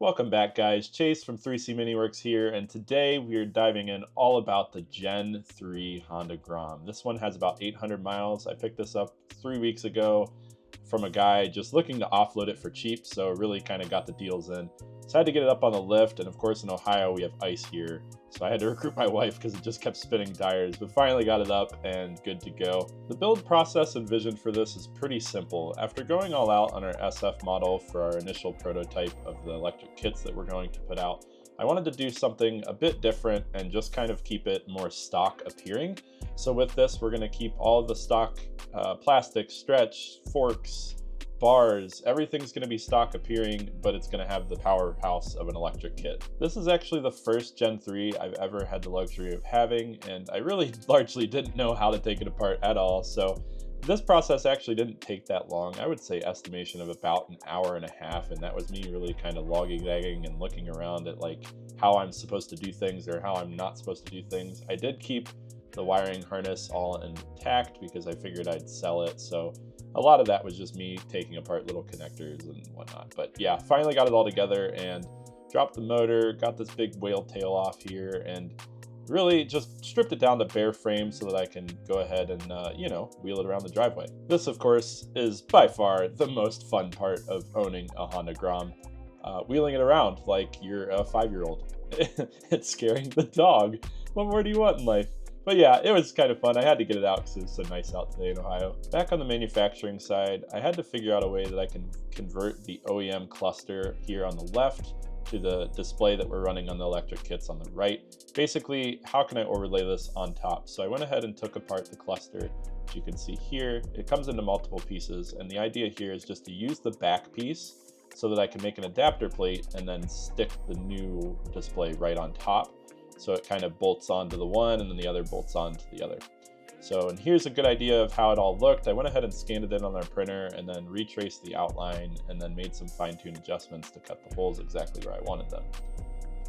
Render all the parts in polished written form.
Welcome back, guys. Chase from 3C Miniworks here, and today we are diving in all about the Gen 3 Honda Grom. This one has about 800 miles. I picked this up 3 weeks ago from a guy just looking to offload it for cheap, so really kind of got the deals in. So I had to get it up on the lift, and of course in Ohio we have ice here, so I had to recruit my wife because it just kept spinning tires, but finally got it up and good to go. The build process and vision for this is pretty simple. After going all out on our SF model for our initial prototype of the electric kits that we're going to put out, I wanted to do something a bit different and just kind of keep it more stock appearing. So with this, we're going to keep all of the stock plastic, stretch, forks, bars, everything's going to be stock appearing, but it's going to have the powerhouse of an electric kit. This is actually the first Gen 3 I've ever had the luxury of having, and I really largely didn't know how to take it apart at all, so this process actually didn't take that long. I would say estimation of about an hour and a half, and that was me really kind of lollygagging and looking around at like how I'm supposed to do things or how I'm not supposed to do things. I did keep the wiring harness all intact because I figured I'd sell it, so a lot of that was just me taking apart little connectors and whatnot. But yeah, finally got it all together and dropped the motor, got this big whale tail off here, and really just stripped it down to bare frame so that I can go ahead and, wheel it around the driveway. This, of course, is by far the most fun part of owning a Honda Grom. Wheeling it around like you're a 5-year-old. It's scaring the dog. What more do you want in life? But yeah, it was kind of fun. I had to get it out because it was so nice out today in Ohio. Back on the manufacturing side, I had to figure out a way that I can convert the OEM cluster here on the left to the display that we're running on the electric kits on the right. Basically, how can I overlay this on top? So I went ahead and took apart the cluster. As you can see here, it comes into multiple pieces, and the idea here is just to use the back piece so that I can make an adapter plate and then stick the new display right on top. So it kind of bolts onto the one and then the other bolts onto the other. So, and here's a good idea of how it all looked. I went ahead and scanned it in on our printer and then retraced the outline and then made some fine-tuned adjustments to cut the holes exactly where I wanted them.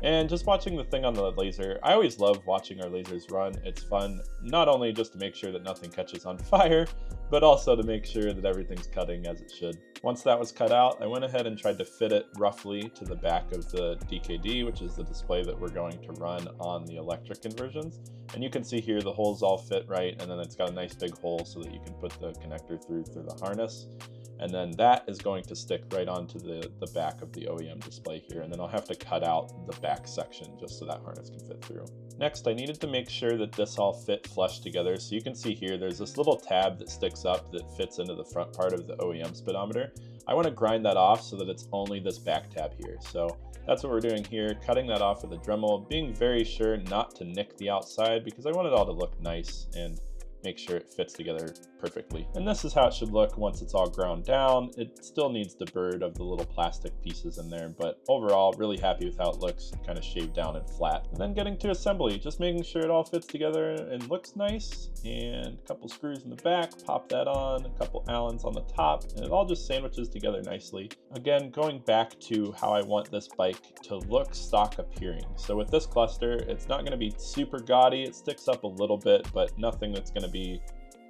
And just watching the thing on the laser, I always love watching our lasers run. It's fun, not only just to make sure that nothing catches on fire, but also to make sure that everything's cutting as it should. Once that was cut out, I went ahead and tried to fit it roughly to the back of the DKD, which is the display that we're going to run on the electric conversions. And you can see here the holes all fit right, and then it's got a nice big hole so that you can put the connector through the harness. And then that is going to stick right onto the back of the OEM display here. And then I'll have to cut out the back section just so that harness can fit through. Next, I needed to make sure that this all fit flush together. So you can see here, there's this little tab that sticks up that fits into the front part of the OEM speedometer. I want to grind that off so that it's only this back tab here. So that's what we're doing here, cutting that off with a Dremel, being very sure not to nick the outside because I want it all to look nice and make sure it fits together perfectly. And this is how it should look once it's all ground down. It still needs the bird of the little plastic pieces in there, but overall, really happy with how it looks, kind of shaved down and flat. And then getting to assembly, just making sure it all fits together and looks nice, and a couple screws in the back, pop that on, a couple Allens on the top, and it all just sandwiches together nicely. Again, going back to how I want this bike to look stock appearing. So with this cluster, it's not gonna be super gaudy, it sticks up a little bit, but nothing that's gonna be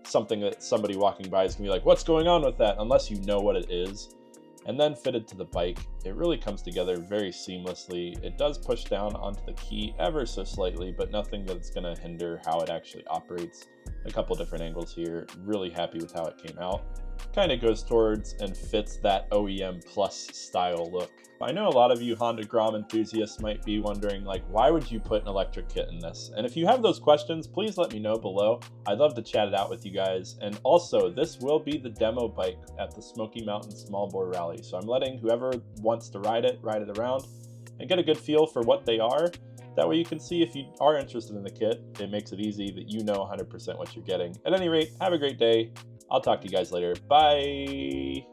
something that somebody walking by is gonna be like, what's going on with that? Unless you know what it is. And then fitted to the bike, it really comes together very seamlessly. It does push down onto the key ever so slightly, but nothing that's gonna hinder how it actually operates. A couple different angles here, really happy with how it came out. Kind of goes towards and fits that OEM Plus style look. I know a lot of you Honda Grom enthusiasts might be wondering, like, why would you put an electric kit in this? And if you have those questions, please let me know below. I'd love to chat it out with you guys. And also, this will be the demo bike at the Smoky Mountain Small Bore Rally. So I'm letting whoever wants to ride it around and get a good feel for what they are. That way you can see if you are interested in the kit. It makes it easy that you know 100% what you're getting. At any rate, have a great day. I'll talk to you guys later. Bye.